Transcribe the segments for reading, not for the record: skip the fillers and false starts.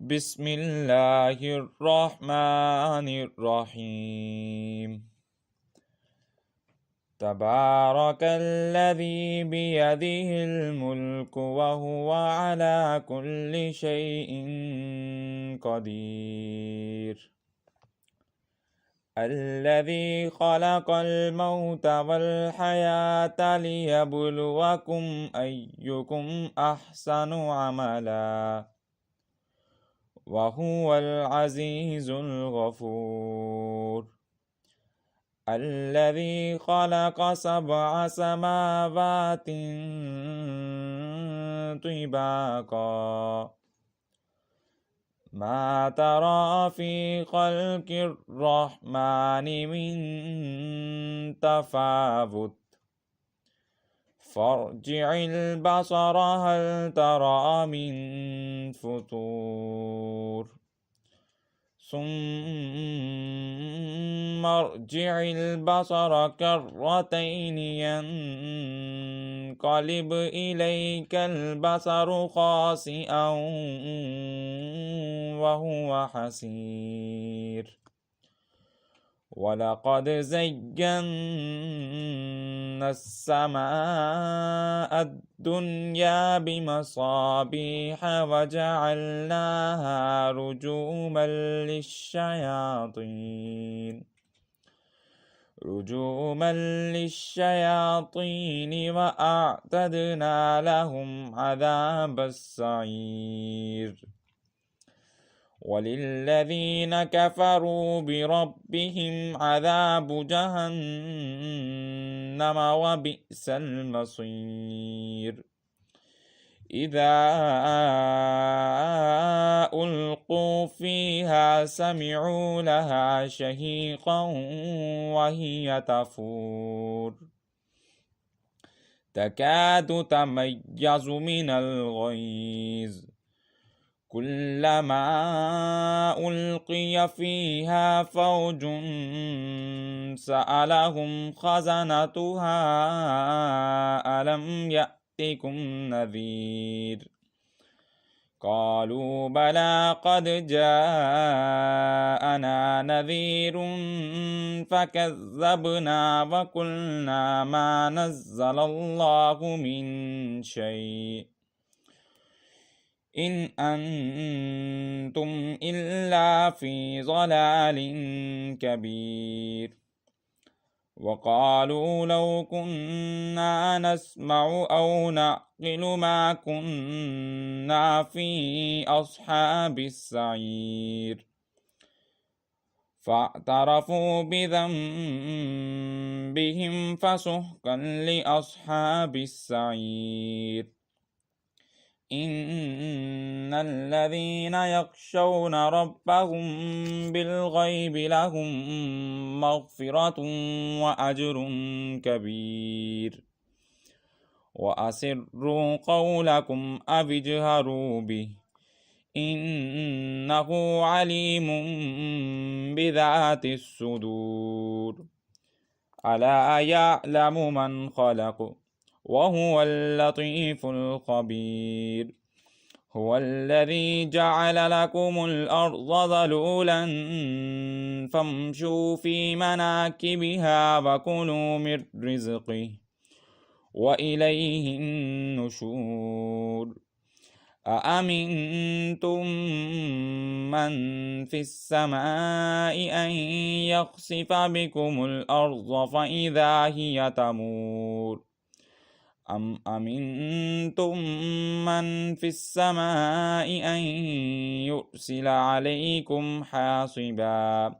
بسم الله الرحمن الرحيم تبارك الذي بيده الملك وهو على كل شيء قدير الذي خلق الموت والحياة ليبلوكم أيكم أحسن عملا وهو العزيز الغفور الذي خلق 7 سماوات طباقا ما ترى في خلق الرحمن من تفاوت فارجع البصر هل ترى من فطور ثم ارجع البصر كرتين ينقلب إليك البصر خاسئا وهو حسير ولقد زينا السماء الدنيا بمصابيح وجعلناها رجوما للشياطين وأعتدنا لهم عذاب السعير وللذين كفروا بربهم عذاب جهنم وبئس المصير إذا ألقوا فيها سمعوا لها شهيقا وهي تفور تكاد تميز من الغيظ كلما ألقي فيها فوج سألهم خزنتها ألم يأتكم نذير قالوا بلى قد جاءنا نذير فكذبنا وقلنا ما نزل الله من شيء إن أنتم إلا في ضلال كبير وقالوا لو كنا نسمع أو نعقل ما كنا في أصحاب السعير فاعترفوا بذنبهم فسحقا لأصحاب السعير إن الذين يخشون ربهم بالغيب لهم مغفرة وأجر كبير وأسروا قولكم أو اجهروا به إنه عليم بذات الصدور ألا يعلم من خلق وهو اللطيف الخبير هو الذي جعل لكم الأرض ذلولا فامشوا في مناكبها وكلوا من رزقه وإليه النشور أأمنتم من في السماء أن يخسف بكم الأرض فإذا هي تمور أم أمنتم من في السماء أن يرسل عليكم حاصبا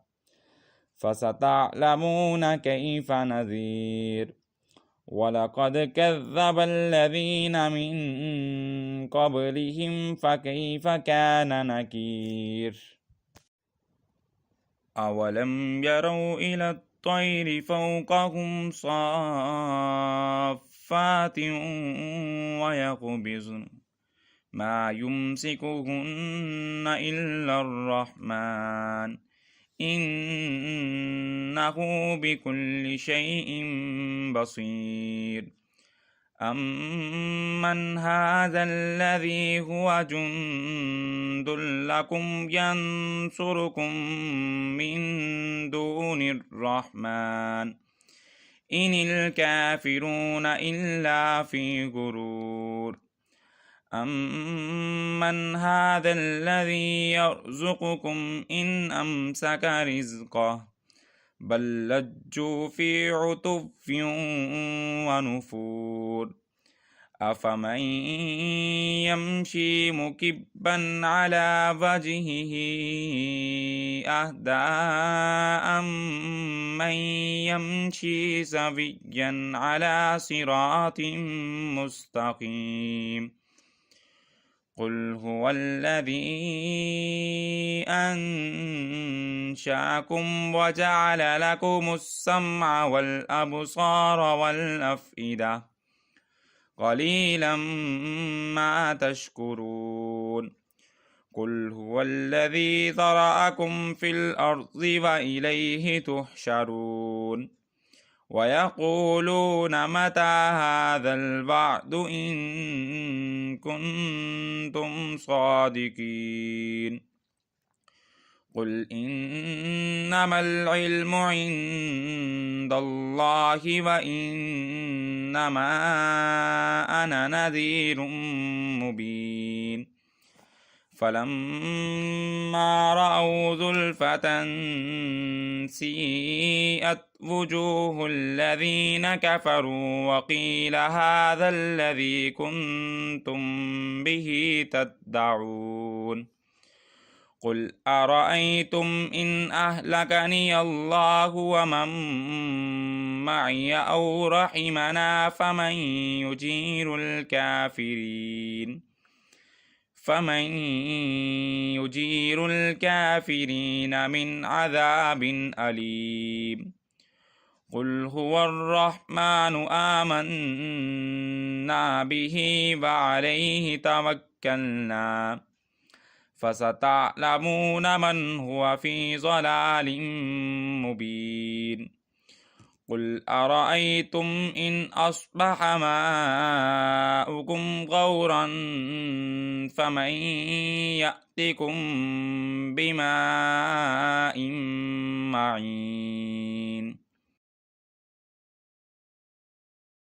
فستعلمون كيف نذير ولقد كذب الذين من قبلهم فكيف كان نكير أولم يروا إلى الطير فوقهم صافات ويقبضن ما يمسكهن إلا الرحمن إنه بكل شيء بصير أمن هذا الذي هو جند لعلكم ينصركم من دون الرحمن إن الكافرون إلا في غرور أمن هذا الذي يرزقكم إن أمسك رزقه بل لجوا في عتو ونفور أفمن يمشي مكبا على وجهه أهدى أمن يمشي سويا على صراط مستقيم قل هو الذي أنشأكم وجعل لكم السمع والأبصار والأفئدة قليلا ما تشكرون قل هو الذي ذرأكم في الأرض وإليه تحشرون ويقولون متى هذا الوعد إن كنتم صادقين قل إنما العلم عند الله وإنما أنا نذير مبين فلما رأوا زلفة سيئت وجوه الذين كفروا وقيل هذا الذي كنتم به تدعون قل أرأيتم إن أهلكني الله ومن معي أو رحمنا فمن يجير الكافرين من عذاب أليم قل هو الرحمن آمنا به وعليه توكلنا فستعلمون من هو في ضلال مبين قل أرأيتم إن أصبح ماؤكم غورا فمن يأتكم بماء معين